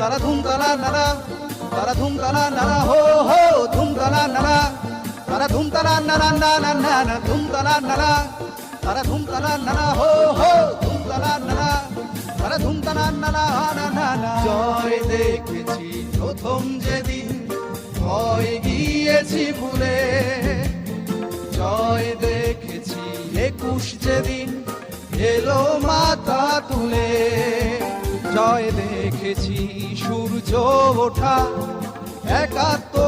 তারা ধুমতালা নারা, তারা ধুমতালা নারা, হো হো ধুমতালা নারা, তারা ধুমতালা নারা, না না না না ধুমতালা নারা, তারা ধুমতালা নারা, হো হো ধুমতালা নারা, তারা ধুমতালা নারা, না না না। জয় দেখেছি প্রথম যেদিন, ভয় গিয়েছি ভুলে, জয় দেখেছি 21 যেদিন এলো মাথা তুলে, জয় দেখেছি সূর্য ওঠা 71